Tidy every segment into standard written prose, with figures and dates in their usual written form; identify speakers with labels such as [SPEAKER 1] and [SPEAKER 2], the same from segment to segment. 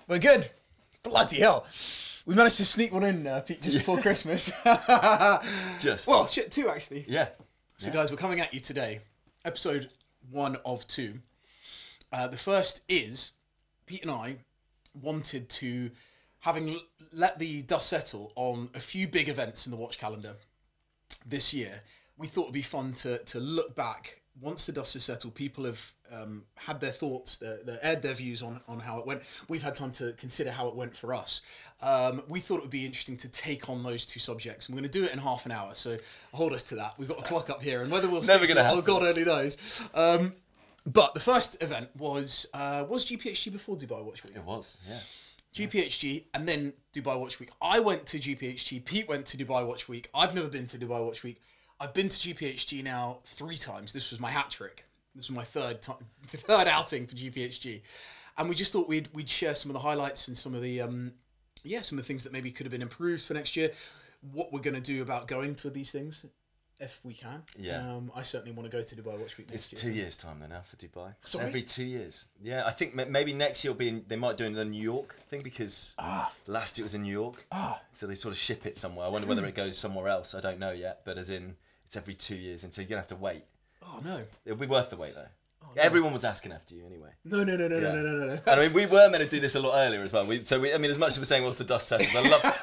[SPEAKER 1] We're good. Bloody hell. We managed to sneak one in, Pete, just before Christmas. Well, shit, two, actually.
[SPEAKER 2] Yeah.
[SPEAKER 1] So, guys, we're coming at you today. Episode 1 of 2. The first is, Pete and I wanted to, having let the dust settle on a few big events in the watch calendar this year, we thought it would be fun to look back. Once the dust has settled, people have had their thoughts, they aired their views on how it went. We've had time to consider how it went for us. We thought it would be interesting to take on those two subjects. And we're going to do it in half an hour, so hold us to that. We've got a clock up here, and whether we'll
[SPEAKER 2] Never
[SPEAKER 1] stick
[SPEAKER 2] gonna
[SPEAKER 1] to it,
[SPEAKER 2] happen.
[SPEAKER 1] oh God only knows. But the first event was GPHG before Dubai Watch Week?
[SPEAKER 2] It was, yeah.
[SPEAKER 1] GPHG and then Dubai Watch Week. I went to GPHG, Pete went to Dubai Watch Week. I've never been to Dubai Watch Week. I've been to GPHG now 3 times. This was my hat trick. This was my third outing for GPHG. And we just thought we'd share some of the highlights and some of the some of the things that maybe could have been improved for next year. What we're going to do about going to these things, if we can.
[SPEAKER 2] Yeah.
[SPEAKER 1] I certainly want to go to Dubai Watch Week next
[SPEAKER 2] It's
[SPEAKER 1] year.
[SPEAKER 2] 2 years' time though now for Dubai. It's
[SPEAKER 1] Sorry?
[SPEAKER 2] every 2 years. Yeah, I think maybe next year they might do the New York thing because last year it was in New York. So they sort of ship it somewhere. I wonder whether it goes somewhere else. I don't know yet. But as in, it's every 2 years, and so you're going to have to wait.
[SPEAKER 1] Oh, no.
[SPEAKER 2] It'll be worth the wait though.
[SPEAKER 1] No.
[SPEAKER 2] Everyone was asking after you anyway.
[SPEAKER 1] No.
[SPEAKER 2] And I mean, we were meant to do this a lot earlier as well. As much as we're saying, once the dust settles,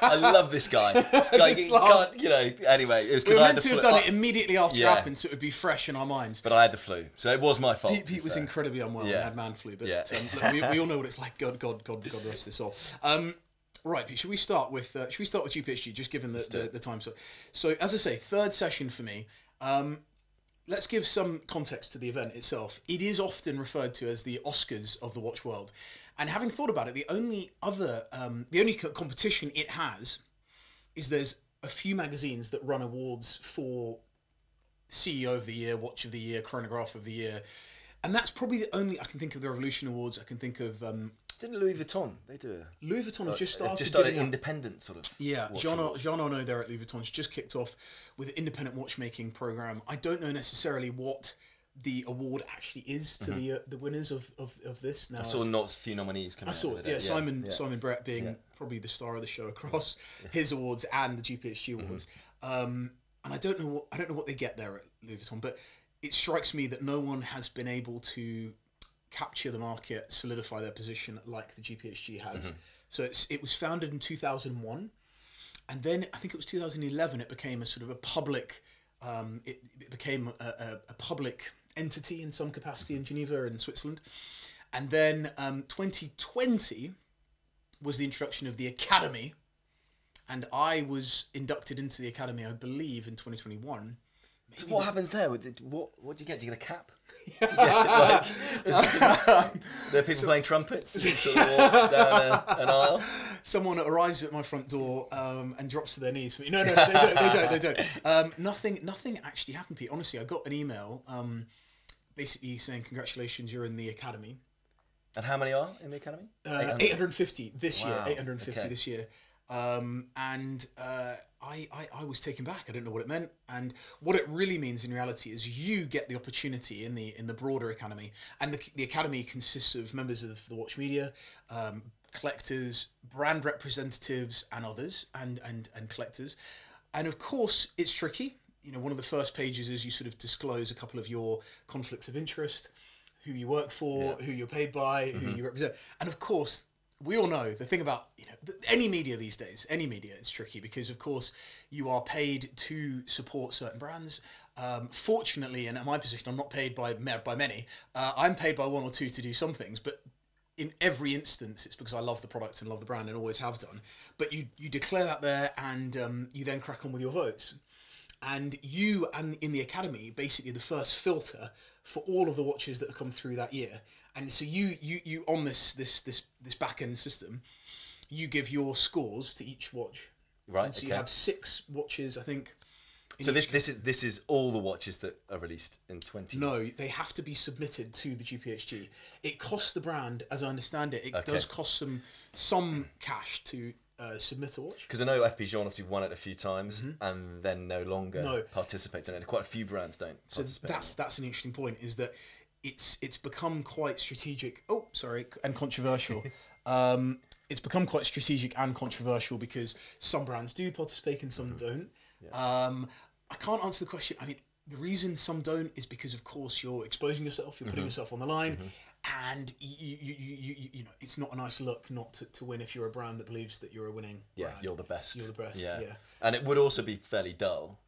[SPEAKER 2] I love this guy. This guy, anyway, it was
[SPEAKER 1] We
[SPEAKER 2] because
[SPEAKER 1] were
[SPEAKER 2] I had
[SPEAKER 1] meant
[SPEAKER 2] the
[SPEAKER 1] to have
[SPEAKER 2] flu.
[SPEAKER 1] done it immediately after
[SPEAKER 2] Yeah.
[SPEAKER 1] it happened, so it would be fresh in our minds.
[SPEAKER 2] But I had the flu, so it was my fault.
[SPEAKER 1] Pete was incredibly unwell and had man flu, but
[SPEAKER 2] Yeah.
[SPEAKER 1] Look, we all know what it's like. God rest his soul. Right, Pete, should we start with GPHG? Just given the time. So as I say, third session for me. Let's give some context to the event itself. It is often referred to as the Oscars of the watch world, and having thought about it, the only competition it has is there's a few magazines that run awards for CEO of the Year, Watch of the Year, Chronograph of the Year, and that's probably the only. I can think of the Revolution Awards. I can think of.
[SPEAKER 2] Didn't Louis Vuitton? They do.
[SPEAKER 1] Louis Vuitton has just started.
[SPEAKER 2] Just started
[SPEAKER 1] giving out-
[SPEAKER 2] independent sort of.
[SPEAKER 1] Yeah,
[SPEAKER 2] watch
[SPEAKER 1] Jean
[SPEAKER 2] awards.
[SPEAKER 1] Arnaud there at Louis Vuitton's just kicked off with an independent watchmaking program. I don't know necessarily what the award actually is to the winners of this. Now
[SPEAKER 2] I saw not a few nominees come
[SPEAKER 1] I
[SPEAKER 2] out
[SPEAKER 1] saw
[SPEAKER 2] with
[SPEAKER 1] it.
[SPEAKER 2] it.
[SPEAKER 1] Simon Brett being probably the star of the show across his awards and the GPHG awards. And I don't know what they get there at Louis Vuitton, but it strikes me that no one has been able to capture the market, solidify their position like the GPHG has. So it was founded in 2001, and then I think it was 2011. It became a sort of a public. It became a public entity in some capacity in Geneva in Switzerland, and then 2020 was the introduction of the Academy, and I was inducted into the Academy, I believe, in 2021.
[SPEAKER 2] So what happens there? What do you get? Do you get a cap? There are people playing trumpets as you sort of walk down an aisle.
[SPEAKER 1] Someone arrives at my front door and drops to their knees for me. No, they don't. Nothing actually happened, Pete. Honestly, I got an email basically saying congratulations, you're in the Academy.
[SPEAKER 2] And how many are in the Academy?
[SPEAKER 1] 850 this year.
[SPEAKER 2] Wow,
[SPEAKER 1] 850
[SPEAKER 2] okay.
[SPEAKER 1] this year. I was taken back. I didn't know what it meant, and what it really means in reality is you get the opportunity in the broader Academy, and the Academy consists of members of the watch media, collectors, brand representatives, and others, and collectors, and of course it's tricky. You know, one of the first pages is you sort of disclose a couple of your conflicts of interest, who you work for, who you're paid by, who you represent, and of course. We all know the thing about any media these days. Any media is tricky because, of course, you are paid to support certain brands. Fortunately, and at my position, I'm not paid by many. I'm paid by one or two to do some things, but in every instance, it's because I love the product and love the brand and always have done. But you declare that there, and you then crack on with your votes. And you and in the Academy, basically the first filter for all of the watches that have come through that year. And so you on this back end system, you give your scores to each watch.
[SPEAKER 2] Right.
[SPEAKER 1] And so you have 6 watches, I think.
[SPEAKER 2] So this is all the watches that are released in 20.
[SPEAKER 1] No, they have to be submitted to the GPHG. It costs the brand, as I understand it. It does cost some cash to submit a watch.
[SPEAKER 2] Because I know FP Jean obviously won it a few times and then no longer participates in it. Quite a few brands don't participate.
[SPEAKER 1] So that's an interesting point, is that it's become quite strategic. Oh, sorry, and controversial. it's become quite strategic and controversial because some brands do participate and some don't. Yeah. I can't answer the question. I mean, the reason some don't is because, of course, you're exposing yourself, you're putting yourself on the line, and you know, it's not a nice look not to win if you're a brand that believes that you're a winning brand.
[SPEAKER 2] You're the best.
[SPEAKER 1] You're the best, yeah.
[SPEAKER 2] And it would also be fairly dull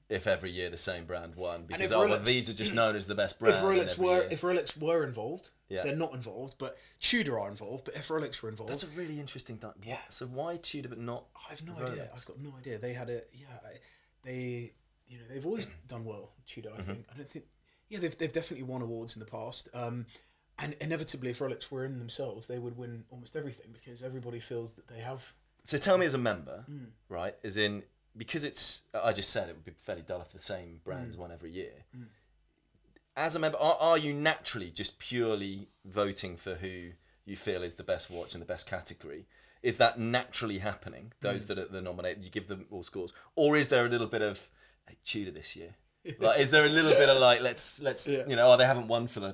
[SPEAKER 2] if every year the same brand won, because these are just known as the best brand.
[SPEAKER 1] If Rolex were involved, they're not involved, but Tudor are involved. But if Rolex were involved,
[SPEAKER 2] that's a really interesting thing. Yeah. So why Tudor but not?
[SPEAKER 1] I have no
[SPEAKER 2] Rolex?
[SPEAKER 1] idea. I've got no idea. They had they've always done well. Tudor, I think. I don't think. Yeah, they've definitely won awards in the past. And inevitably, if Rolex were in themselves, they would win almost everything because everybody feels that they have.
[SPEAKER 2] So tell me, as a member, right? As in, because it's, I just said it would be fairly dull if the same brands won every year. As a member, are you naturally just purely voting for who you feel is the best watch in the best category? Is that naturally happening? Those that are nominated, you give them all scores, or is there a little bit of Tudor this year? Like, is there a little bit of like, let's you know, they haven't won for the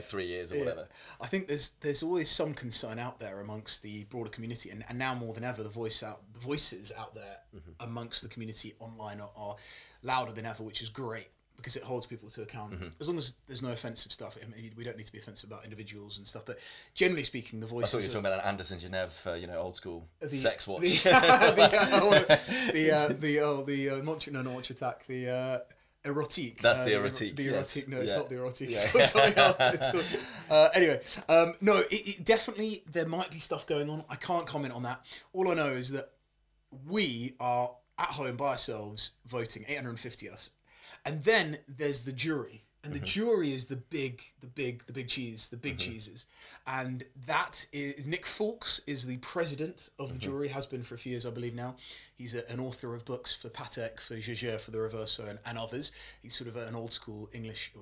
[SPEAKER 2] 3 years or whatever.
[SPEAKER 1] I think there's always some concern out there amongst the broader community, and now more than ever, the voices out there amongst the community online are louder than ever, which is great because it holds people to account. As long as there's no offensive stuff, we don't need to be offensive about individuals and stuff. But generally speaking, the voices.
[SPEAKER 2] I thought you were talking about an Anderson Genève, old school sex watch.
[SPEAKER 1] The Montre Attack, the. Erotique.
[SPEAKER 2] That's the erotique.
[SPEAKER 1] The erotique.
[SPEAKER 2] Yes.
[SPEAKER 1] No, it's not the erotique. It's called something else. It's called, anyway, no, it definitely there might be stuff going on. I can't comment on that. All I know is that we are at home by ourselves voting, 850 us, and then there's the jury. And the jury is the big cheeses, and that is Nick Fawkes is the president of the jury, has been for a few years, I believe now. He's an author of books for Patek, for Jaeger, for the Reverso, and others. He's sort of an old school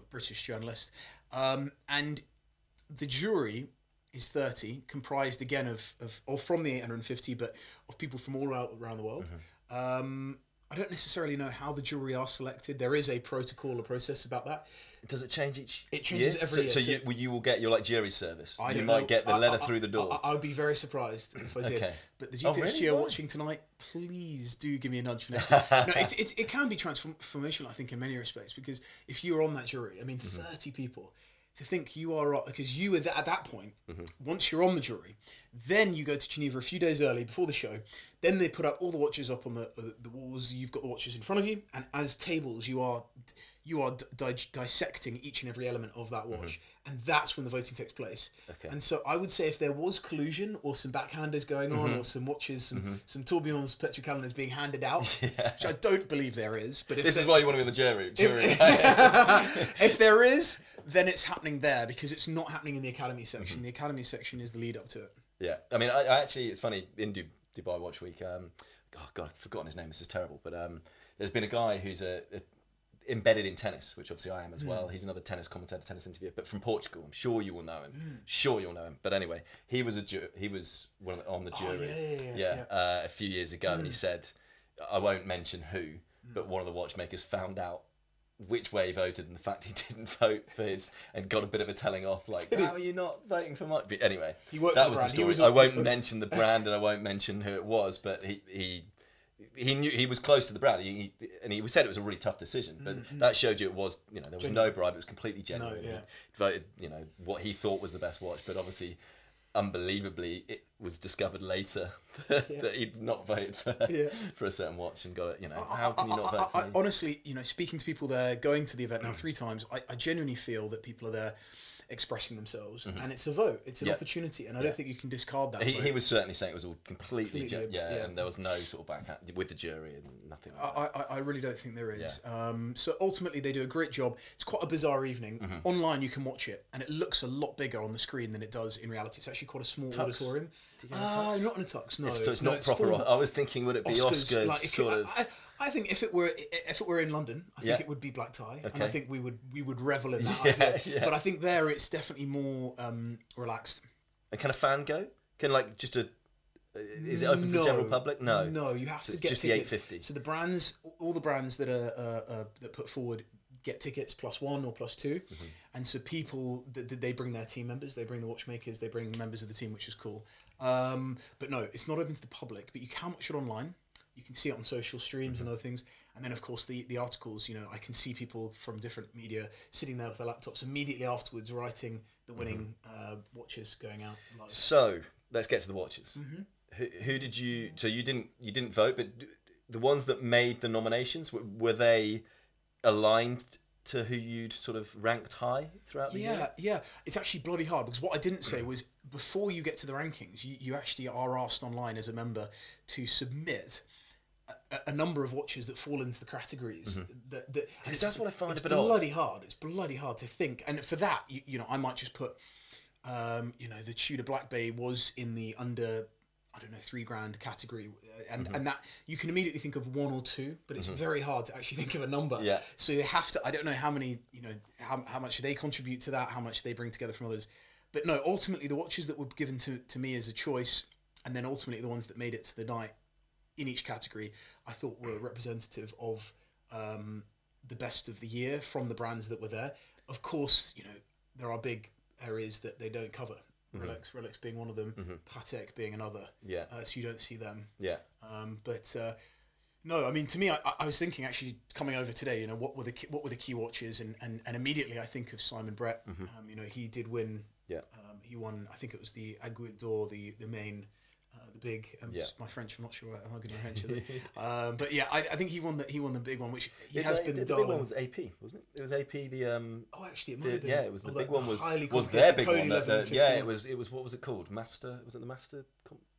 [SPEAKER 1] British journalist, and the jury is 30, comprised again of from the 850, but of people from all around the world. I don't necessarily know how the jury are selected. There is a protocol, a process about that.
[SPEAKER 2] Does it change each
[SPEAKER 1] It changes
[SPEAKER 2] year?
[SPEAKER 1] every year.
[SPEAKER 2] So you will get your jury service.
[SPEAKER 1] I
[SPEAKER 2] you
[SPEAKER 1] don't
[SPEAKER 2] might
[SPEAKER 1] know.
[SPEAKER 2] get the letter through the door.
[SPEAKER 1] I would be very surprised if I did.
[SPEAKER 2] Okay.
[SPEAKER 1] But the GPHG
[SPEAKER 2] really?
[SPEAKER 1] are watching tonight, please do give me a nudge for next year. No, it can be transformational, I think, in many respects, because if you're on that jury, I mean, 30 people, to think you are, because you were at that point, once you're on the jury, then you go to Geneva a few days early before the show, then they put up all the watches up on the walls, you've got the watches in front of you, and as tables you are dissecting each and every element of that watch, and that's when the voting takes place. Okay. And so I would say if there was collusion or some backhanders going on, or some watches, some tourbillons, petrocalendars being handed out, which I don't believe there is, but if
[SPEAKER 2] this is why you want to be in the jury.
[SPEAKER 1] If there is, then it's happening there, because it's not happening in the Academy section. The Academy section is the lead up to it.
[SPEAKER 2] Yeah, I mean, I actually, it's funny, in Dubai Watch Week, oh God, I've forgotten his name, this is terrible, but there's been a guy who's embedded in tennis, which obviously I am as well. He's another tennis commentator, tennis interviewer, but from Portugal. I'm sure you will know him. Sure you'll know him. But anyway, he was on the jury a few years ago, and he said, I won't mention who, but one of the watchmakers found out which way he voted, and the fact he didn't vote for his, and got a bit of a telling off, like, how are you not voting for Mike? But anyway, that was the story. I won't mention the brand, and I won't mention who it was, but he knew he was close to the brand, and he said it was a really tough decision, but that showed you it was, there was no bribe, it was completely genuine. He voted, what he thought was the best watch, but obviously, unbelievably, it was discovered later that he'd not voted for a certain watch and got it. How can you not vote for me?
[SPEAKER 1] Honestly, speaking to people there, going to the event now 3 times, I genuinely feel that people are there expressing themselves, and it's a vote, it's an opportunity, and I don't think you can discard that.
[SPEAKER 2] He was certainly saying it was all completely and there was no sort of backhand with the jury and nothing like that.
[SPEAKER 1] I really don't think there is. So ultimately they do a great job. It's quite a bizarre evening. Online you can watch it, and it looks a lot bigger on the screen than it does in reality. It's actually quite a small auditorium. Not in a tux, no.
[SPEAKER 2] So it's not proper. I was thinking, would it be Oscars sort of?
[SPEAKER 1] I think if it were in London, I think it would be black tie, and I think we would revel in that idea. But I think there it's definitely more relaxed.
[SPEAKER 2] And can a fan go? Can is it open for the general public? No,
[SPEAKER 1] you have to get
[SPEAKER 2] just
[SPEAKER 1] tickets.
[SPEAKER 2] the 850.
[SPEAKER 1] So all the brands that are that put forward get tickets +1 or +2, and so people they bring their team members, they bring the watchmakers, they bring members of the team, which is cool. But no, it's not open to the public, but you can watch it online. You can see it on social streams and other things. And then, of course, the articles, you know, I can see people from different media sitting there with their laptops immediately afterwards writing the winning watches going out live.
[SPEAKER 2] So let's get to the watches. Who did you? So you didn't vote, but the ones that made the nominations, were they aligned to who you'd sort of ranked high throughout the year?
[SPEAKER 1] Yeah. It's actually bloody hard, because what I didn't say was before you get to the rankings, you actually are asked online as a member to submit a number of watches that fall into the categories.
[SPEAKER 2] Because that's what I find a bit
[SPEAKER 1] bloody hard. It's bloody hard to think. And for that, you know, I might just put, you know, the Tudor Black Bay was in the under, I don't know, $3,000 category, and that you can immediately think of one or two, but it's very hard to actually think of a number.
[SPEAKER 2] Yeah.
[SPEAKER 1] So you have to. I don't know how many, you know, how much they contribute to that, how much they bring together from others, but no, ultimately the watches that were given to me as a choice, and then ultimately the ones that made it to the night in each category, I thought were representative of the best of the year from the brands that were there. Of course, you know, there are big areas that they don't cover. Rolex being one of them, Patek being another.
[SPEAKER 2] Yeah.
[SPEAKER 1] So you don't see them.
[SPEAKER 2] Yeah.
[SPEAKER 1] No, I mean, to me, I was thinking actually coming over today, you know, what were the key watches, and immediately I think of Simon Brett. You know, he did win.
[SPEAKER 2] Yeah.
[SPEAKER 1] He won. I think it was the Aiguille d'Or, the main. The big, my French, I'm not sure how good my French is. But yeah, I think he won the big one, which he has been
[SPEAKER 2] the big one was AP, wasn't it? It was AP
[SPEAKER 1] oh, actually, it might have been.
[SPEAKER 2] Yeah, it was the big one. Was
[SPEAKER 1] their
[SPEAKER 2] big
[SPEAKER 1] Code
[SPEAKER 2] one?
[SPEAKER 1] 11,
[SPEAKER 2] Yeah, it was. What was it called? Master? Was it the Master?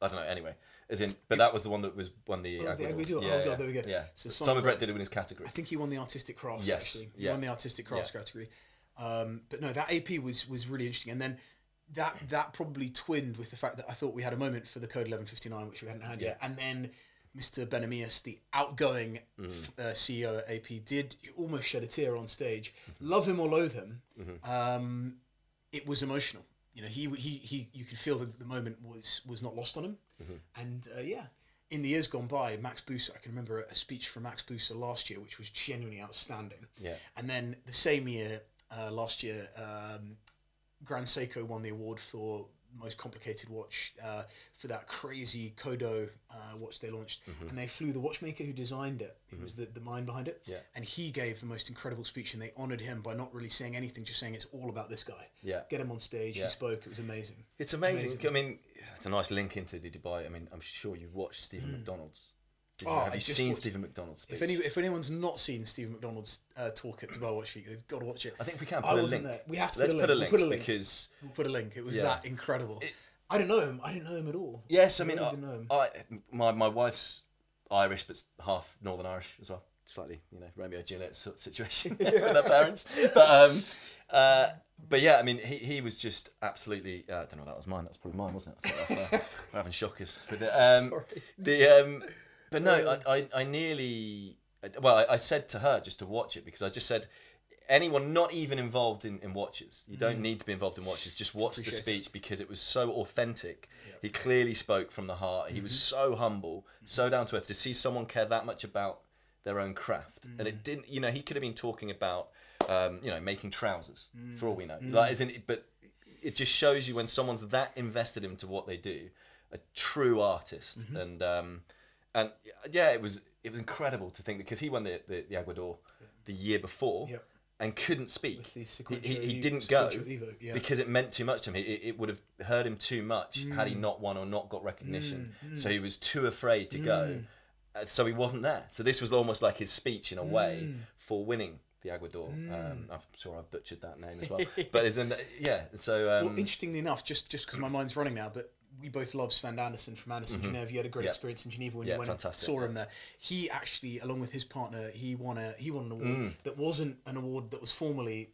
[SPEAKER 2] I don't know. Anyway, but that was the one that won the
[SPEAKER 1] Aiguille d'Or.
[SPEAKER 2] Yeah,
[SPEAKER 1] God, there we go.
[SPEAKER 2] Yeah.
[SPEAKER 1] So
[SPEAKER 2] Simon Brett did it in his category.
[SPEAKER 1] I think he won the Artistic Cross.
[SPEAKER 2] Yes.
[SPEAKER 1] Actually, he won the Artistic Cross category. But no, that AP was really interesting, and then. That probably twinned with the fact that I thought we had a moment for the Code 1159, which we hadn't had yet, and then Mr. Benamias, the outgoing CEO at AP, did almost shed a tear on stage. Love him or loathe him, it was emotional. You know, he you could feel the moment was not lost on him, and in the years gone by, Max Buser, I can remember a speech from Max Buser last year, which was genuinely outstanding. Yeah, and then the same year, last year. Grand Seiko won the award for most complicated watch for that crazy Kodo watch they launched, and they flew the watchmaker who designed it. He was the mind behind it, and he gave the most incredible speech, and they honoured him by not really saying anything, just saying it's all about this guy. Yeah, get him on stage. He spoke. It was amazing.
[SPEAKER 2] It's amazing. I mean, it's a nice link into the Dubai. I mean, I'm sure you watched Stephen McDonald's. Have you seen Stephen McDonald's speech?
[SPEAKER 1] If anyone's not seen Stephen McDonald's talk at Dubai Watch Week, they've got to watch it.
[SPEAKER 2] I think we can put a link.
[SPEAKER 1] We have to
[SPEAKER 2] put a link.
[SPEAKER 1] Because we'll put a link. It was that incredible. I didn't know him. I didn't know him at all.
[SPEAKER 2] Yes, I mean, my wife's Irish, but half Northern Irish as well. Slightly, you know, Romeo and Juliet sort of situation with their parents. But yeah, I mean, he was just absolutely. I don't know. That was mine. That's probably mine, wasn't it? I thought we're having shockers with it. Sorry. But no, I nearly. Well, I said to her just to watch it, because I just said, anyone not even involved in watches, you don't need to be involved in watches, just watch the speech, because it was so authentic. Yep. He clearly spoke from the heart. He was so humble, so down to earth. To see someone care that much about their own craft, and it didn't. You know, he could have been talking about, you know, making trousers for all we know. Like, isn't it? But it just shows you when someone's that invested into what they do, a true artist, and yeah, it was incredible to think, because he won the Aiguille d'Or the year before and couldn't speak. He didn't go because it meant too much to him. It would have hurt him too much had he not won or not got recognition. So he was too afraid to go. So he wasn't there. So this was almost like his speech in a way for winning the Aiguille d'Or. I'm sure I've butchered that name as well. But isn't so
[SPEAKER 1] well, interestingly enough, just because my mind's running now, but we both love Sven Anderson from Anderson Geneva. You had a great experience in Geneva when you went and saw him there. He actually, along with his partner, he won an award that wasn't an award that was formally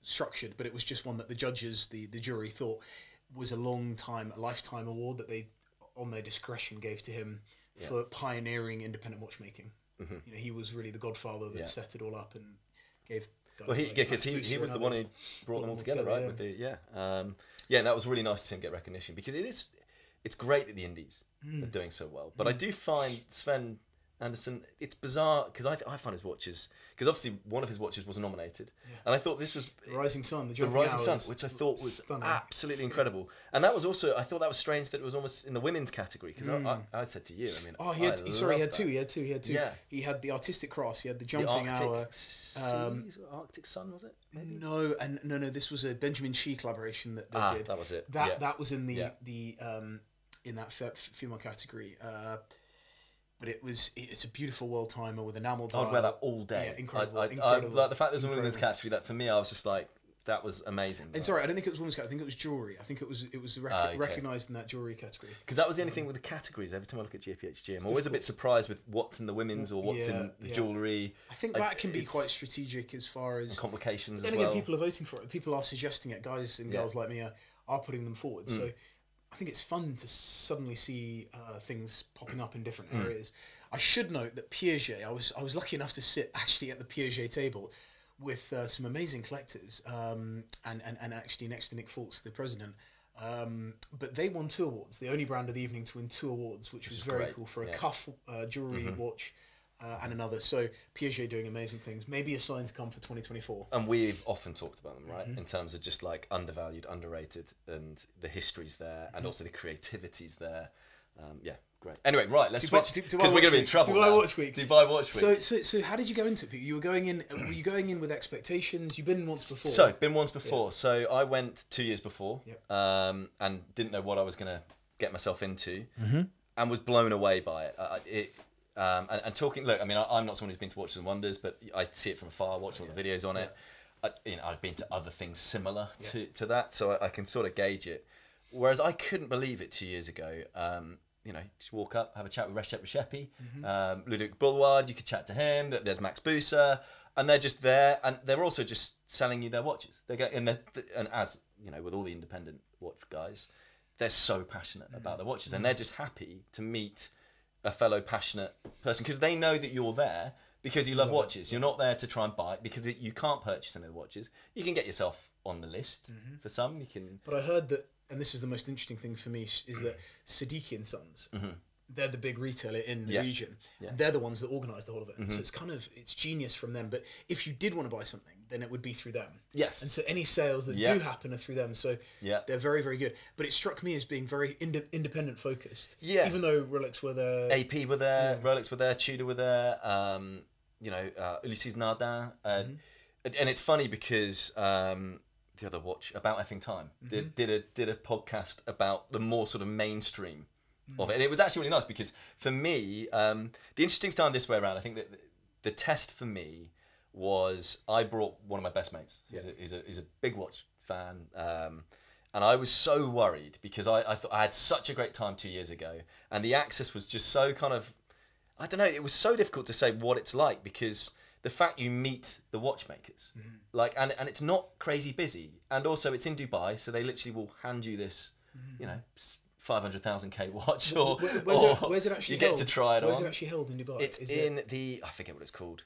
[SPEAKER 1] structured, but it was just one that the judges, the jury, thought was a lifetime award that they, on their discretion, gave to him for pioneering independent watchmaking. You know, he was really the godfather that set it all up and gave.
[SPEAKER 2] Well, because he was the one who brought them all together, right? With the and that was really nice to see him get recognition, because it's great that the indies are doing so well. But I do find Sven Anderson. It's bizarre because I find his watches, because obviously one of his watches was nominated, and I thought this was
[SPEAKER 1] The Rising Sun,
[SPEAKER 2] the Rising Sun, which I thought was
[SPEAKER 1] stunning.
[SPEAKER 2] absolutely incredible. And that was also, I thought that was strange that it was almost in the women's category, because I said to you, I mean,
[SPEAKER 1] he had two. He had two.
[SPEAKER 2] Yeah.
[SPEAKER 1] He had the Artistic Cross. He had the
[SPEAKER 2] the
[SPEAKER 1] Jumping
[SPEAKER 2] Arctic
[SPEAKER 1] Hour.
[SPEAKER 2] Arctic Sun, was it? Maybe?
[SPEAKER 1] No, this was a Benjamin Shee collaboration that they did.
[SPEAKER 2] That was it.
[SPEAKER 1] That was in the
[SPEAKER 2] Yeah.
[SPEAKER 1] in that female category. But it's a beautiful world timer with enamel dial.
[SPEAKER 2] I'd wear that all day.
[SPEAKER 1] Yeah, incredible.
[SPEAKER 2] Like the fact there's a women's category, that for me, I was just like, that was amazing.
[SPEAKER 1] And sorry, I don't think it was women's category. I think it was jewellery. I think it was recognised in that jewellery category.
[SPEAKER 2] Because that was the only thing with the categories. Every time I look at GPHG, I'm always a bit surprised with what's in the women's or what's in the jewellery.
[SPEAKER 1] I think that can be quite strategic as far as
[SPEAKER 2] complications as
[SPEAKER 1] then
[SPEAKER 2] well.
[SPEAKER 1] Again, people are voting for it. People are suggesting it. Guys and girls like me are putting them forward. So I think it's fun to suddenly see things popping up in different areas. I should note that Piaget, I was lucky enough to sit actually at the Piaget table with some amazing collectors, and actually next to Nick Fultz, the president. But they won 2 awards, the only brand of the evening to win 2 awards, which was very cool for a cuff jewellery watch and another. So Piaget doing amazing things. Maybe a sign to come for 2024.
[SPEAKER 2] And we've often talked about them, right? In terms of just like undervalued, underrated, and the history's there, and also the creativity's there. Yeah, great. Anyway, right, let's switch because we're going to be in trouble.
[SPEAKER 1] Dubai Watch Week.
[SPEAKER 2] Dubai Watch Week.
[SPEAKER 1] So how did you go into it? You were going in. Were you going in with expectations? You've been once before.
[SPEAKER 2] So been once before. Yeah. So I went 2 years before,
[SPEAKER 1] Yep.
[SPEAKER 2] and didn't know what I was going to get myself into, and was blown away by it. And talking. Look, I mean, I'm not someone who's been to Watches and Wonders, but I see it from afar, watching all the videos on it. I've been to other things similar to that, so I can sort of gauge it. Whereas I couldn't believe it 2 years ago. Just walk up, have a chat with Recep Reshepi, Ludovic Boulward, you could chat to him, there's Max Buser, and they're just there, and they're also just selling you their watches. And as, with all the independent watch guys, they're so passionate about their watches, and they're just happy to meet a fellow passionate person, because they know that you're there because you love watches. You're not there to try and buy it, because you can't purchase any of the watches. You can get yourself on the list for some. You can.
[SPEAKER 1] But I heard that, and this is the most interesting thing for me, is that Siddiqui and Sons, they're the big retailer in the region. Yeah. And they're the ones that organise the whole of it. So it's genius from them. But if you did want to buy something, then it would be through them. Yes. And so any sales that do happen are through them. So they're very, very good. But it struck me as being very independent focused. Yeah. Even though Rolex were there.
[SPEAKER 2] AP were there, Rolex were there, Tudor were there, Ulysses Nardin. And it's funny because... the other watch, About Effing Time, did a podcast about the more sort of mainstream of it, and it was actually really nice, because for me, the interesting time this way around, I think that the test for me was, I brought one of my best mates. He's a big watch fan, and I was so worried because I thought I had such a great time 2 years ago, and the access was just so kind of, I don't know, it was so difficult to say what it's like, because the fact you meet the watchmakers, and it's not crazy busy, and also it's in Dubai, so they literally will hand you this, 500,000K watch,
[SPEAKER 1] where's it actually
[SPEAKER 2] you
[SPEAKER 1] held?
[SPEAKER 2] Get to try it on.
[SPEAKER 1] Where's it actually held in Dubai?
[SPEAKER 2] It's I forget what it's called.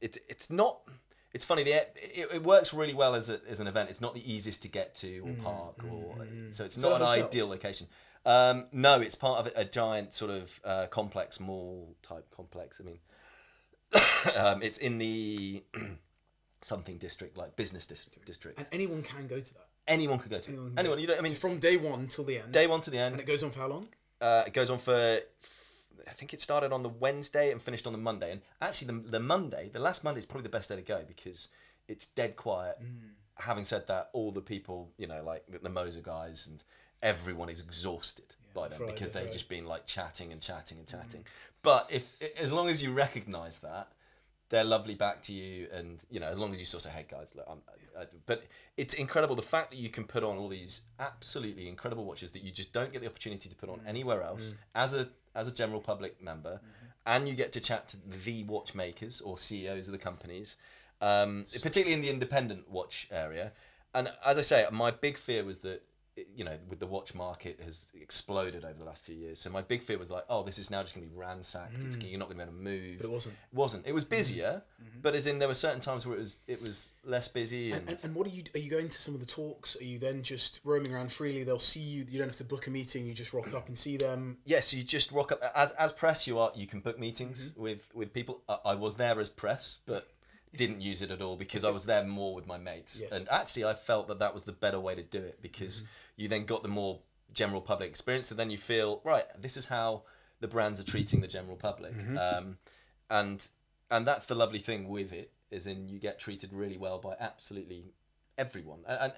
[SPEAKER 2] It's not. It's funny. It works really well as an event. It's not the easiest to get to or park, so it's not an ideal location. No, it's part of a giant sort of complex, mall type complex. I mean. It's in the something district, like business district,
[SPEAKER 1] and anyone can go to that.
[SPEAKER 2] Anyone could go to anyone. You don't. I mean,
[SPEAKER 1] so from day one till the end.
[SPEAKER 2] Day one to the end,
[SPEAKER 1] and it goes on for how long?
[SPEAKER 2] It goes on for. I think it started on the Wednesday and finished on the Monday. And actually, the Monday, the last Monday, is probably the best day to go, because it's dead quiet. Having said that, all the people, like the Moser guys, and everyone is exhausted by them, because they've just been like chatting and chatting and chatting. But as long as you recognise that, they're lovely back to you, and as long as you sort of say, "Hey guys, look," but it's incredible the fact that you can put on all these absolutely incredible watches that you just don't get the opportunity to put on anywhere else as a general public member, and you get to chat to the watchmakers or CEOs of the companies, particularly in the independent watch area. And as I say, my big fear was that you know, with the watch market has exploded over the last few years. So my big fear was like, oh, this is now just going to be ransacked. You're not going to be able to move.
[SPEAKER 1] But it wasn't.
[SPEAKER 2] It wasn't. It was busier, but as in there were certain times where it was less busy.
[SPEAKER 1] And what are you going to some of the talks? Are you then just roaming around freely? They'll see you. You don't have to book a meeting. You just rock up and see them.
[SPEAKER 2] Yes, you just rock up as press. You can book meetings with people. I was there as press, but didn't use it at all because I was there more with my mates.
[SPEAKER 1] Yes.
[SPEAKER 2] And actually, I felt that was the better way to do it because you then got the more general public experience, and then you feel, right, this is how the brands are treating the general public. And that's the lovely thing with it, is in you get treated really well by absolutely everyone. And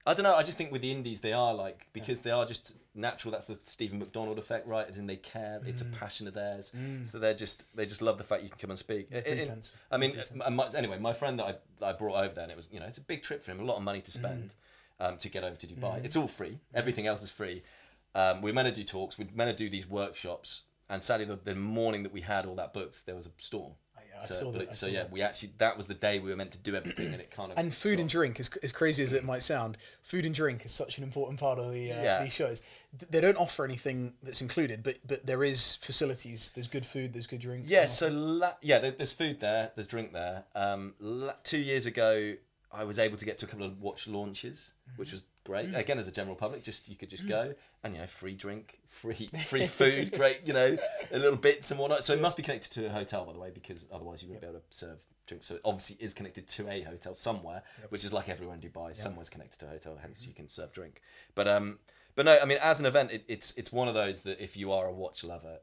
[SPEAKER 2] I don't know, I just think with the indies, they are like, because they are just natural, that's the Stephen McDonald effect, right? As in they care, it's a passion of theirs. So they just love the fact you can come and speak. I mean, anyway, my friend that I brought over there, and it was, you know, it's a big trip for him, a lot of money to spend to get over to Dubai. It's all free, everything else is free. We were meant to do talks, we were meant to do these workshops, and sadly the morning that we had all that booked, there was a storm.
[SPEAKER 1] I saw that.
[SPEAKER 2] We actually, that was the day we were meant to do everything, and it kind of...
[SPEAKER 1] And food and drink, as crazy as it might sound, food and drink is such an important part of these shows. They don't offer anything that's included, but there is facilities. There's good food, there's good drink.
[SPEAKER 2] Yeah, there's food there, there's drink there. 2 years ago, I was able to get to a couple of watch launches, which was great. Again, as a general public, you could just go, and, you know, free drink, free food, great, you know, a little bits and whatnot. So it must be connected to a hotel, by the way, because otherwise you wouldn't be able to serve drinks. So it obviously is connected to a hotel somewhere, which is like everywhere in Dubai. Somewhere's connected to a hotel, hence you can serve drink. But no, I mean, as an event, it's one of those that if you are a watch lover,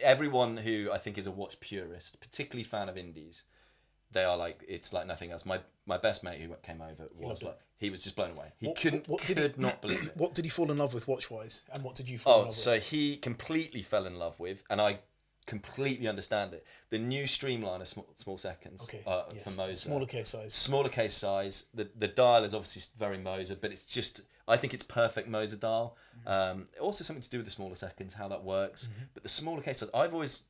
[SPEAKER 2] everyone who I think is a watch purist, particularly fan of indies, they are like, it's like nothing else. My best mate who came over was like, he was just blown away. He could not believe it.
[SPEAKER 1] What did he fall in love with watch-wise? And what did you fall in love with?
[SPEAKER 2] So he completely fell in love with, and I completely understand it, the new Streamliner small seconds for Moser.
[SPEAKER 1] Smaller case size.
[SPEAKER 2] Smaller case size. The dial is obviously very Moser, but it's just, I think it's perfect Moser dial. Also something to do with the smaller seconds, how that works. But the smaller case size, I've always...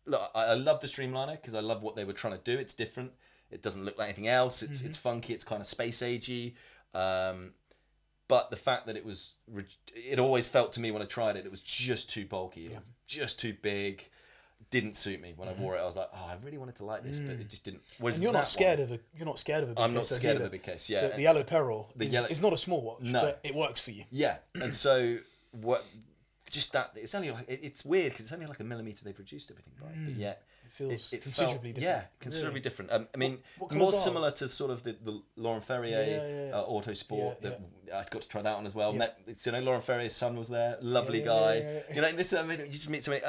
[SPEAKER 2] Look, I love the Streamliner because I love what they were trying to do. It's different. It doesn't look like anything else. It's funky. It's kind of space agey. But the fact that it always felt to me when I tried it, it was just too bulky, just too big. Didn't suit me when I wore it. I was like, oh, I really wanted to like this, but it just didn't.
[SPEAKER 1] And you're not scared of a big case.
[SPEAKER 2] I'm not scared of a big case. Yeah,
[SPEAKER 1] the Yellow Peril is not a small watch, but it works for you.
[SPEAKER 2] Yeah, and so what? Just that it's only like it's weird because it's only like a millimeter they've reduced everything by, but yet
[SPEAKER 1] it feels considerably different.
[SPEAKER 2] Yeah, considerably different. I mean,
[SPEAKER 1] what
[SPEAKER 2] more similar to sort of the Laurent Ferrier Auto Sport that I got to try that on as well.
[SPEAKER 1] Yeah.
[SPEAKER 2] You know, Laurent Ferrier's son was there, lovely guy. You know, this you just meet somebody.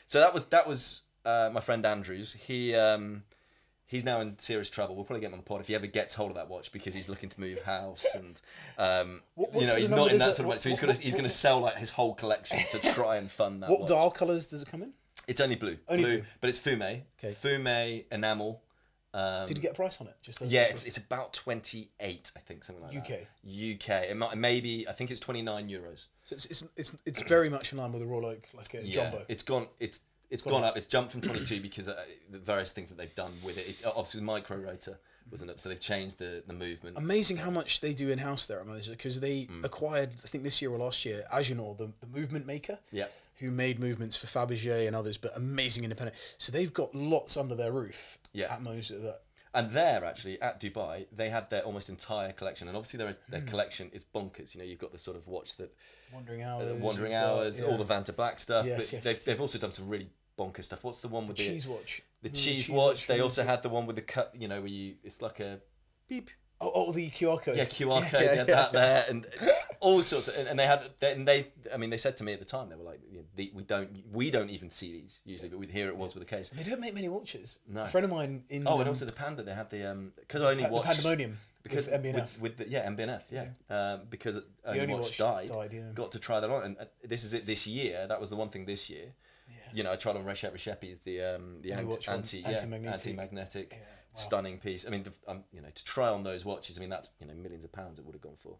[SPEAKER 2] So that was my friend Andrews. He's now in serious trouble. We'll probably get him on the pod if he ever gets hold of that watch because he's looking to move house and you know, he's not in that sort of way. So he's going to sell like his whole collection to try and fund that.
[SPEAKER 1] What
[SPEAKER 2] watch.
[SPEAKER 1] dial colours does it come in?
[SPEAKER 2] It's only blue. Blue, but it's fume.
[SPEAKER 1] Okay.
[SPEAKER 2] Fume enamel.
[SPEAKER 1] Did you get a price on it?
[SPEAKER 2] It's about 28, I think, something like that. UK. It might, maybe I think it's 29 euros.
[SPEAKER 1] So it's very much in line with a Royal Oak, like a jumbo.
[SPEAKER 2] It's gone up. It's jumped from 22 because the various things that they've done with it. Obviously, the micro rotor wasn't up, so they've changed the movement.
[SPEAKER 1] Amazing how much they do in house there at Moser, because they acquired, I think this year or last year, Agenor, the movement maker.
[SPEAKER 2] Yeah.
[SPEAKER 1] Who made movements for Fabergé and others, but amazing independent. So they've got lots under their roof at Moser.
[SPEAKER 2] And there, actually, at Dubai, they had their almost entire collection. And obviously their collection is bonkers. You know, you've got the sort of watch that...
[SPEAKER 1] Wandering Hours.
[SPEAKER 2] All the Vanta Black stuff.
[SPEAKER 1] Yes,
[SPEAKER 2] but they've also done some really bonkers stuff. What's the one with the...
[SPEAKER 1] cheese watch.
[SPEAKER 2] The cheese watch. They also had the one with the cut, you know, where it's like a beep.
[SPEAKER 1] Oh, the QR code.
[SPEAKER 2] Yeah, QR code. They had that there. And all sorts of... And they said to me at the time, they were like, you know, we don't even see these usually, but here it was with the case.
[SPEAKER 1] They don't make many watches.
[SPEAKER 2] No.
[SPEAKER 1] A friend of mine in...
[SPEAKER 2] and also the Panda, they had the... Because I only watched...
[SPEAKER 1] The Pandemonium.
[SPEAKER 2] Because
[SPEAKER 1] with MBNF.
[SPEAKER 2] With MBNF, because Only Watch died, got to try that on. And this is it this year. That was the one thing this year. Yeah. You know, I tried on Reshep Reshepi, the anti-magnetic. Stunning piece. I mean, you know, to try on those watches, I mean, that's, you know, millions of pounds it would have gone for.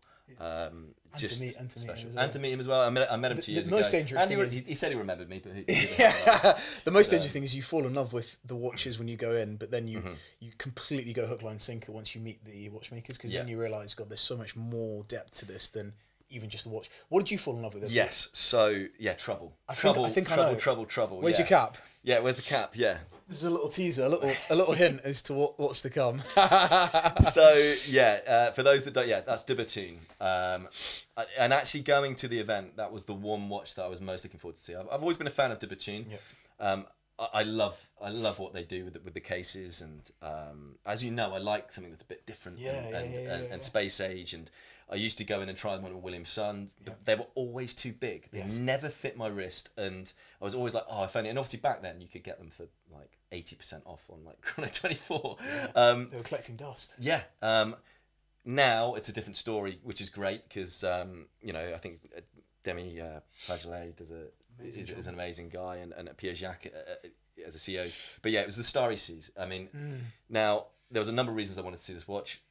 [SPEAKER 2] Just
[SPEAKER 1] and to
[SPEAKER 2] special.
[SPEAKER 1] Meet him as well.
[SPEAKER 2] And to meet him as well. I met him 2 years ago.
[SPEAKER 1] The most dangerous thing is...
[SPEAKER 2] He said he remembered me, but...
[SPEAKER 1] The most dangerous thing is you fall in love with the watches when you go in, but then you completely go hook, line, sinker once you meet the watchmakers, because then you realise, God, there's so much more depth to this than even just the watch. What did you fall in love with?
[SPEAKER 2] Yes. So yeah, trouble.
[SPEAKER 1] I think I know.
[SPEAKER 2] Trouble.
[SPEAKER 1] Where's
[SPEAKER 2] yeah.
[SPEAKER 1] your cap?
[SPEAKER 2] Yeah, where's the cap? Yeah.
[SPEAKER 1] This is a little teaser, a little hint as to what's to come.
[SPEAKER 2] So yeah, for those that don't, yeah, that's De Botton. And actually going to the event, that was the one watch that I was most looking forward to see. I've always been a fan of De Botton.
[SPEAKER 1] Yep.
[SPEAKER 2] I love what they do with the cases, and as you know, I like something that's a bit different and space age. And I used to go in and try them on a Williams Sun. They were always too big. They never fit my wrist, and I was always like, oh, if only. And obviously back then you could get them for like 80% off on like Chrono 24.
[SPEAKER 1] Yeah. They were collecting dust.
[SPEAKER 2] Yeah. Now it's a different story, which is great because you know, I think Demi Flageolet is an amazing guy, and Pierre-Jacques as a CEO. But yeah, it was the Starry Seas. I mean, now there was a number of reasons I wanted to see this watch.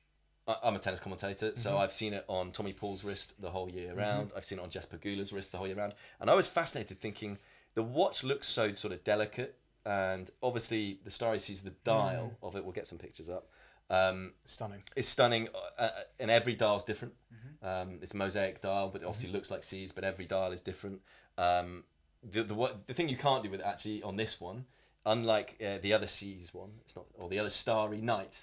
[SPEAKER 2] I'm a tennis commentator, so I've seen it on Tommy Paul's wrist the whole year round. I've seen it on Jesper Gula's wrist the whole year round. And I was fascinated thinking, the watch looks so sort of delicate, and obviously the Starry Seas, the dial of it, we'll get some pictures up.
[SPEAKER 1] Stunning.
[SPEAKER 2] It's stunning, and every dial's different. It's a mosaic dial, but it obviously looks like Seas, but every dial is different. The thing you can't do with it actually on this one, unlike the other Seas one, it's not, or the other Starry Night,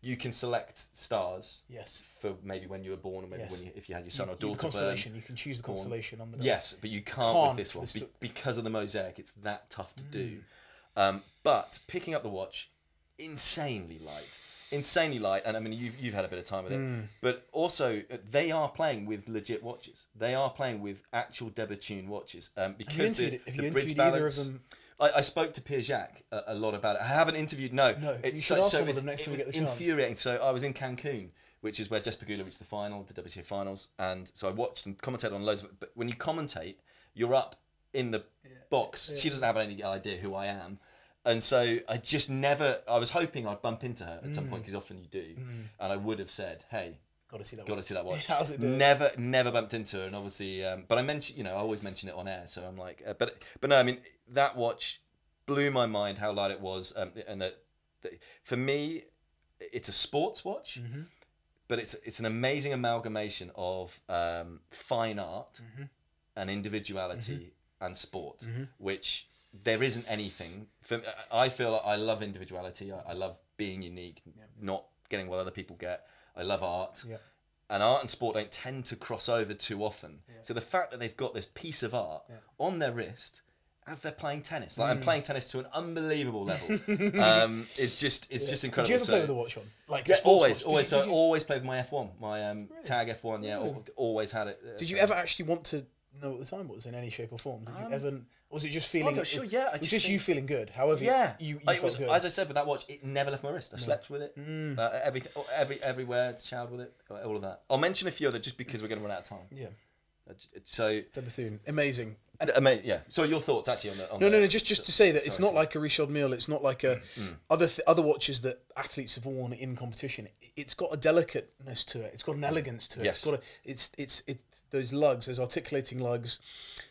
[SPEAKER 2] you can select stars.
[SPEAKER 1] Yes.
[SPEAKER 2] For maybe when you were born, or maybe if you had your son or daughter.
[SPEAKER 1] The constellation, you can choose the constellation on the.
[SPEAKER 2] Yes, but you can't with this one because of the mosaic. It's that tough to do. But picking up the watch, insanely light, and I mean you've had a bit of time with it, but also they are playing with legit watches. They are playing with actual De Botton watches, because
[SPEAKER 1] have you interviewed either of them?
[SPEAKER 2] I spoke to Pierre-Jacques a lot about it. I haven't interviewed. No,
[SPEAKER 1] you should ask one of them next time we get the chance.
[SPEAKER 2] Infuriating. So I was in Cancun, which is where Jesper Gula reached the final, the WTA finals, and so I watched and commentated on loads of it. But when you commentate, you're up in the box. She doesn't have any idea who I am. And so I just never. I was hoping I'd bump into her at some point, because often you do, and I would have said, "Hey,
[SPEAKER 1] got to see
[SPEAKER 2] that watch."
[SPEAKER 1] How's it doing?
[SPEAKER 2] Never bumped into her, and obviously, but I mentioned, I always mention it on air, so I'm like, but no, I mean that watch blew my mind how light it was, and that for me, it's a sports watch, but it's an amazing amalgamation of fine art and individuality and sport, which. There isn't anything. I feel like I love individuality. I love being unique, not getting what other people get. I love art. And art and sport don't tend to cross over too often. So the fact that they've got this piece of art on their wrist as they're playing tennis, like I'm playing tennis to an unbelievable level, is just incredible.
[SPEAKER 1] Did you ever play with a watch on? Like
[SPEAKER 2] always. So I always played with my F1, my Tag F1. Yeah, always had it.
[SPEAKER 1] Did you ever actually want to know what the time was in any shape or form? Did you ever? Was it just feeling?
[SPEAKER 2] I'm not sure. Yeah,
[SPEAKER 1] it was just you feeling good. However, you felt good.
[SPEAKER 2] As I said with that watch, it never left my wrist. I slept with it. Everywhere, showered with it. All of that. I'll mention a few other just because we're going to run out of time.
[SPEAKER 1] Yeah.
[SPEAKER 2] So
[SPEAKER 1] De Botton, amazing.
[SPEAKER 2] Yeah. So your thoughts actually on
[SPEAKER 1] no. Just to say that it's not like a Richard Mille. It's not like a other watches that athletes have worn in competition. It's got a delicateness to it. It's got an elegance to it.
[SPEAKER 2] Yes.
[SPEAKER 1] It's those lugs, those articulating lugs,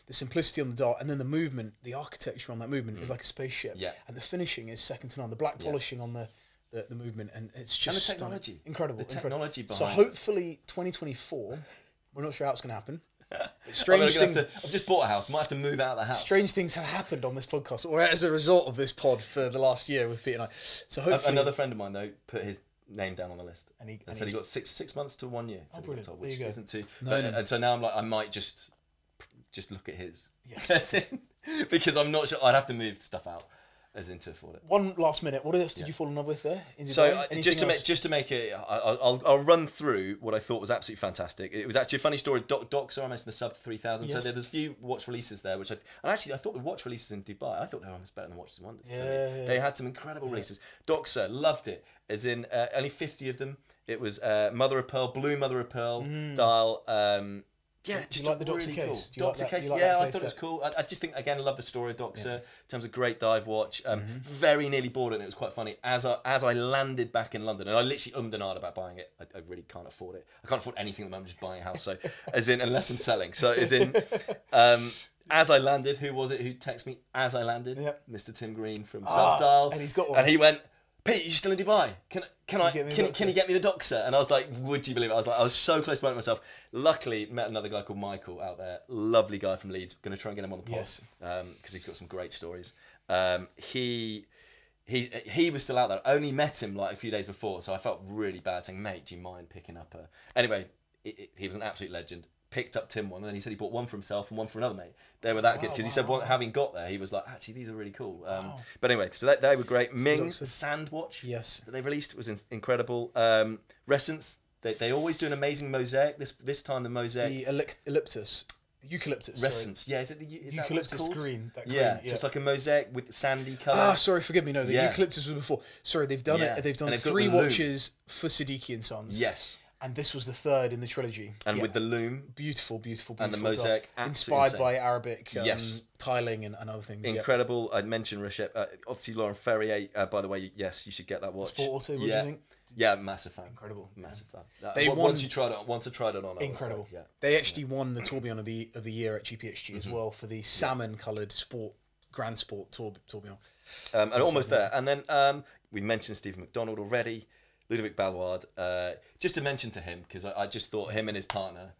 [SPEAKER 1] the simplicity on the dial, and then the movement, the architecture on that movement is like a spaceship.
[SPEAKER 2] Yeah.
[SPEAKER 1] And the finishing is second to none. The black polishing on the movement, and it's just
[SPEAKER 2] and the technology.
[SPEAKER 1] Stunning. Incredible.
[SPEAKER 2] The technology behind
[SPEAKER 1] So hopefully 2024, we're not sure how it's going to happen.
[SPEAKER 2] I've just bought a house. Might have to move out of the house.
[SPEAKER 1] Strange things have happened on this podcast, or as a result of this pod for the last year with Pete and I. So hopefully,
[SPEAKER 2] another friend of mine though put his name down on the list and said he got six months to 1 year.
[SPEAKER 1] Oh, brilliant.
[SPEAKER 2] Which
[SPEAKER 1] there you go.
[SPEAKER 2] Isn't too. And so now I'm like, I might just look at his.
[SPEAKER 1] Yes.
[SPEAKER 2] Because I'm not sure. I'd have to move stuff out as in to afford it.
[SPEAKER 1] One last minute. What else did you fall in love with there?
[SPEAKER 2] So just to make it, I'll run through what I thought was absolutely fantastic. It was actually a funny story. Doxa, I mentioned the sub 3000.
[SPEAKER 1] Yes.
[SPEAKER 2] So there's a few watch releases there, which I thought the watch releases in Dubai, I thought they were almost better than Watches and Wonders.
[SPEAKER 1] Yeah.
[SPEAKER 2] They had some incredible releases. Doxa, loved it. As in only 50 of them. It was Mother of Pearl, blue Mother of Pearl dial. Yeah,
[SPEAKER 1] just like the Doxa
[SPEAKER 2] really
[SPEAKER 1] case.
[SPEAKER 2] Cool. Doxa case, I thought it was cool. I just think, again, I love the story of Doxa in terms of great dive watch. Very nearly bought it, and it was quite funny. As I landed back in London, and I literally and ahed about buying it. I really can't afford it. I can't afford anything at the moment, just buying a house. So, as in, unless I'm selling. So, as in, as I landed, who was it who texted me as I landed?
[SPEAKER 1] Yep.
[SPEAKER 2] Mr. Tim Green from Subdial.
[SPEAKER 1] And he's got one.
[SPEAKER 2] And he went, Pete, you still in Dubai? Can you get me the doxer? And I was like, would you believe it? I was so close to it myself. Luckily, met another guy called Michael out there, lovely guy from Leeds. Going to try and get him on the pod,
[SPEAKER 1] Yes.
[SPEAKER 2] Because he's got some great stories. He was still out there. Only met him like a few days before, so I felt really bad saying, mate, do you mind picking up a... Anyway, he was an absolute legend. Picked up Tim one, and then he said he bought one for himself and one for another mate. They were that good because he said, having got there, he was like, actually, these are really cool. But anyway, so they were great. Ming, the sand watch that they released was incredible. Resonance, they always do an amazing mosaic. This time the mosaic,
[SPEAKER 1] the eucalyptus.
[SPEAKER 2] Resonance, yeah. Is
[SPEAKER 1] eucalyptus
[SPEAKER 2] that
[SPEAKER 1] green? That green,
[SPEAKER 2] yeah, so it's like a mosaic with the sandy colour.
[SPEAKER 1] Sorry, forgive me. No, the eucalyptus was before. Sorry, they've done it. They've done 3 watches for Siddiqui and Sons.
[SPEAKER 2] Yes.
[SPEAKER 1] And this was the 3rd in the trilogy.
[SPEAKER 2] And with the loom.
[SPEAKER 1] Beautiful.
[SPEAKER 2] And the mosaic.
[SPEAKER 1] Inspired by Arabic tiling and other things.
[SPEAKER 2] Incredible. I'd mentioned Recep. Obviously, Laurent Ferrier, by the way, yes, you should get that watch.
[SPEAKER 1] Sport Auto, what do you think?
[SPEAKER 2] Yeah, massive fan.
[SPEAKER 1] Incredible.
[SPEAKER 2] Massive fan.
[SPEAKER 1] Once
[SPEAKER 2] I tried it on.
[SPEAKER 1] Incredible. They actually won the Tourbillon of the year at GPHG as well for the salmon-coloured Grand Sport Tourbillon.
[SPEAKER 2] And almost there. And then we mentioned Stephen McDonald already. Ludovic Ballard, just to mention to him, because I just thought him and his partner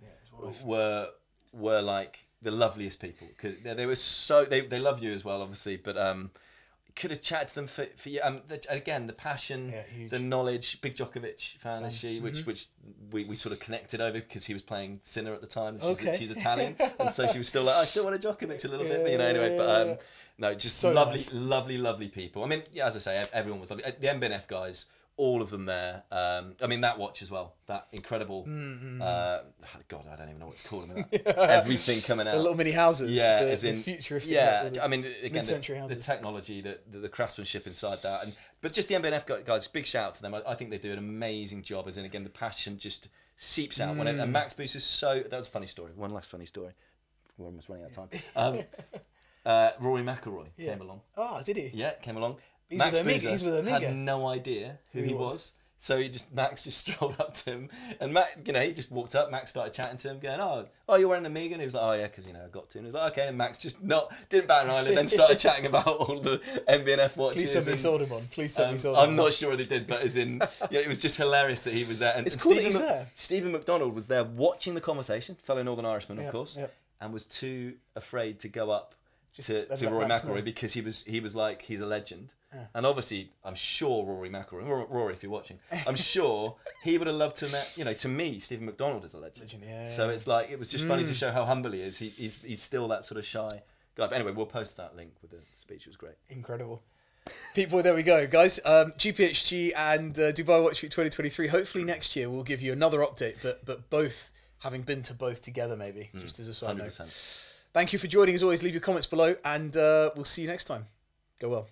[SPEAKER 2] were like the loveliest people. Cause they were so they love you as well, obviously, but could have chatted to them for you. Again, the passion, the knowledge. Big Djokovic fan is she, which we sort of connected over because he was playing Sinner at the time. She's Italian, and so she was still like, I still want a Djokovic a little bit, but, anyway. But no, just so lovely people. I mean, as I say, everyone was lovely. The MBNF guys. All of them there. I mean, that watch as well. That incredible... God, I don't even know what to call them. Everything coming out.
[SPEAKER 1] The little mini houses.
[SPEAKER 2] Yeah,
[SPEAKER 1] as in... futuristic.
[SPEAKER 2] Yeah, I mean, again,
[SPEAKER 1] the
[SPEAKER 2] technology, the craftsmanship inside that. But just the MBNF guys, big shout out to them. I think they do an amazing job. As in, again, the passion just seeps out. And Max Boost is so... That was a funny story. One last funny story. We're almost running out of time. Rory McIlroy came along.
[SPEAKER 1] Oh, did he?
[SPEAKER 2] Yeah, came along.
[SPEAKER 1] He's
[SPEAKER 2] Max
[SPEAKER 1] with Amiga.
[SPEAKER 2] had no idea who he was. So Max just strolled up to him, and Max, he just walked up. Max started chatting to him, going, "Oh, you're wearing an Amiga?" And he was like, "Oh yeah, because I got to." And he was like, "Okay." And Max just didn't bat an eyelid, then started chatting about all the MBNF watches.
[SPEAKER 1] Please tell me he sold him one. Please tell me he sold him.
[SPEAKER 2] I'm not sure they did, but as in, it was just hilarious that he was there. And
[SPEAKER 1] it's cool that he's there.
[SPEAKER 2] Stephen McDonald was there watching the conversation, fellow Northern Irishman, of course, and was too afraid to go up to Rory McIlroy because he was like, he's a legend. And obviously, I'm sure Rory McIlroy, Rory, if you're watching, I'm sure he would have loved to met, to me, Stephen McDonald is a legend. So it's like, it was just funny to show how humble he is. He's still that sort of shy guy. But anyway, we'll post that link with the speech. It was great.
[SPEAKER 1] Incredible. People, there we go, guys. GPHG and Dubai Watch Week 2023. Hopefully next year we'll give you another update, but both, having been to both together maybe, just as a side 100%. Note. Thank you for joining. As always, leave your comments below, and we'll see you next time. Go well.